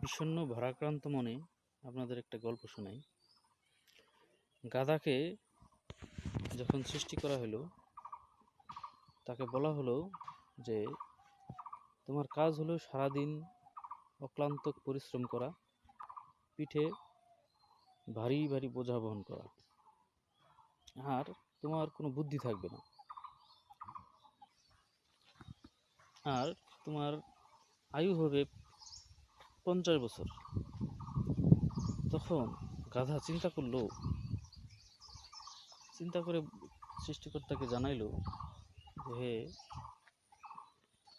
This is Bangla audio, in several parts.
বিষণ্ণ ভারাক্রান্ত মনে আপনাদের একটা গল্প শোনাই। গাধাকে যখন সৃষ্টি করা হলো, তাকে বলা হলো যে তোমার কাজ হলো সারাদিন অক্লান্ত পরিশ্রম করা, পিঠে ভারী ভারী বোঝা বহন করা, আর তোমার কোনো বুদ্ধি থাকবে না, আর তোমার আয়ু হবে 50 বছর। তখন গাধা চিন্তা করে সৃষ্টিকর্তাকে জানাইল যে হে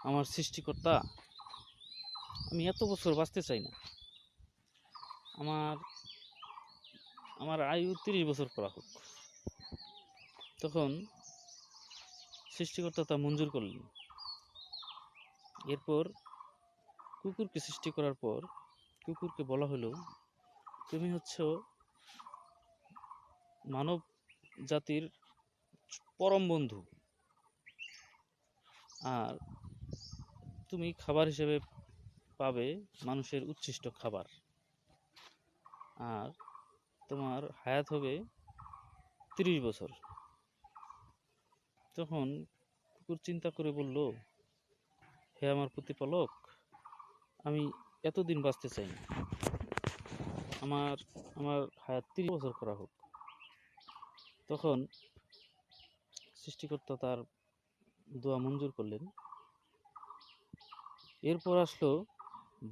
আমার সৃষ্টিকর্তা, আমি এত বছর বাঁচতে চাই না, আমার আমার আয়ু 30 বছর করা হোক। তখন সৃষ্টিকর্তা তা মঞ্জুর করলেন। এরপর কুকুরকে সৃষ্টি করার পর কুকুরকে বলা হলো, তুমি হচ্ছ মানব জাতির পরম বন্ধু, আর তুমি খাবার হিসেবে পাবে মানুষের উচ্ছিষ্ট খাবার, আর তোমার হায়াত হবে 30 বছর। তখন কুকুর চিন্তা করে বলল, হে আমার প্রতিপালক, আমি এতদিন বাঁচতে চাই না, আমার আমার হায়াত 30 বছর করা হোক। তখন সৃষ্টিকর্তা তার দোয়া মঞ্জুর করলেন। এরপর আসলো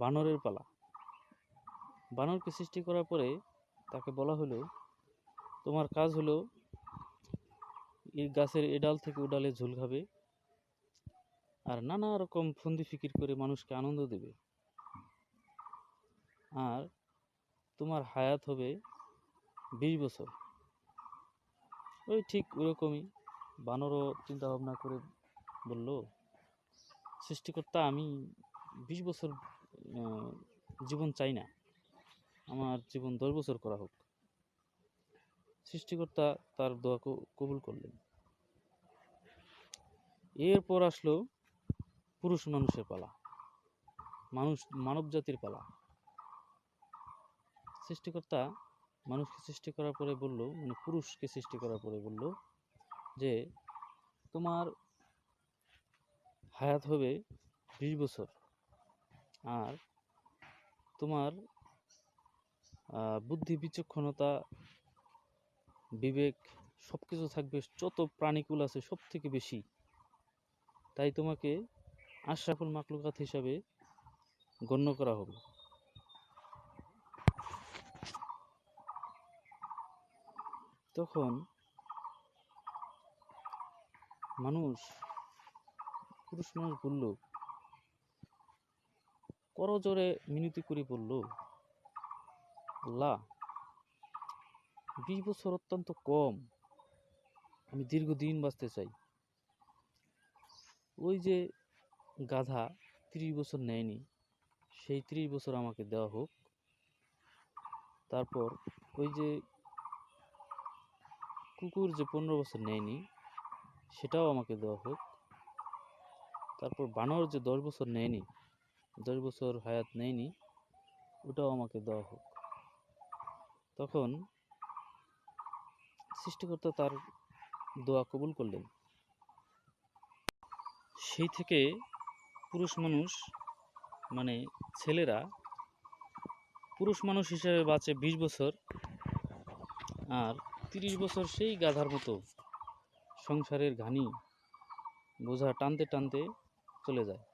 বানরের পালা। বানরকে সৃষ্টি করার পরে তাকে বলা হলো, তোমার কাজ হলো এই গাছের এ ডাল থেকে ও ডালে ঝুল খাবে, আর নানা রকম ফন্দি ফিকির করে মানুষকে আনন্দ দেবে, আর তোমার হায়াত হবে 20 বছর। ওই ঠিক ওরকমই বানরও চিন্তা ভাবনা করে বলল, সৃষ্টিকর্তা, আমি 20 বছর জীবন চাই না, আমার জীবন 10 বছর করা হোক। সৃষ্টিকর্তা তার দোয়া কবুল করলেন। এরপর আসলো পুরুষ মানুষের পালা, মানব জাতির পালা। সৃষ্টিকর্তা মানুষকে সৃষ্টি করার পরে বলল, মানে পুরুষকে সৃষ্টি করার পরে বলল যে তোমার হায়াত হবে 20 বছর, আর তোমার বুদ্ধি, বিচক্ষণতা, বিবেক সবকিছু থাকবে, যত প্রাণীকুল আছে সব থেকে বেশি। তাই তোমাকে আশরাফুল মাখলুকাত হিসাবে গণ্য করা হবে। তখন পুরুষ মানুষ বলল, করজোরে মিনতি করে বলল, আল্লাহ, 20 বছর অত্যন্ত কম, আমি দীর্ঘদিন বাঁচতে চাই। ওই যে গাধা 30 বছর নেয়নি, সেই 30 বছর আমাকে দেওয়া হোক। তারপর ওই যে কুকুর যে 15 বছর নেয়নি, সেটাও আমাকে দেওয়া হোক। তারপর বানর যে 10 বছর নেয়নি, 10 বছর হায়াত নেয়নি, ওটাও আমাকে দেওয়া হোক। তখন সৃষ্টিকর্তা তার দোয়া কবুল করলেন। সেই থেকে পুরুষ মানুষ, মানে ছেলেরা পুরুষ মানুষ হিসেবে বাঁচে 20 বছর, আর 30 বছর সেই গাধার মতো সংসারের ঘানি বোঝা টানতে টানতে চলে যায়,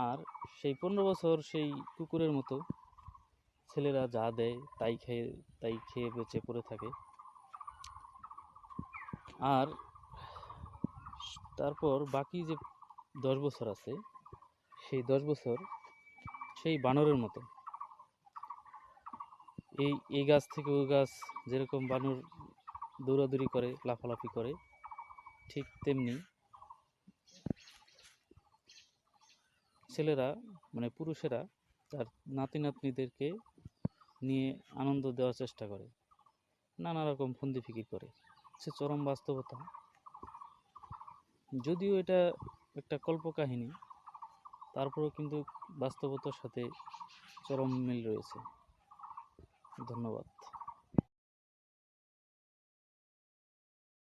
আর সেই 15 বছর সেই কুকুরের মতো ছেলেরা যা দেয় তাই খেয়ে বেঁচে পড়ে থাকে। আর তারপর বাকি যে 10 বছর আছে, সেই 10 বছর সেই বানরের মতো এই গাছ থেকে ওই গাছ, যেরকম বানর দৌড়াদৌড়ি করে, লাফালাফি করে, ঠিক তেমনি ছেলেরা, মানে পুরুষেরা তার নাতি নাতনিদেরকে নিয়ে আনন্দ দেওয়ার চেষ্টা করে, নানা রকম ফন্দি ফিকির করে। সে চরম বাস্তবতা। যদিও এটা একটা কল্পকাহিনী, তারপরেও কিন্তু বাস্তবতার সাথে চরম মিল রয়েছে। ধন্যবাদ।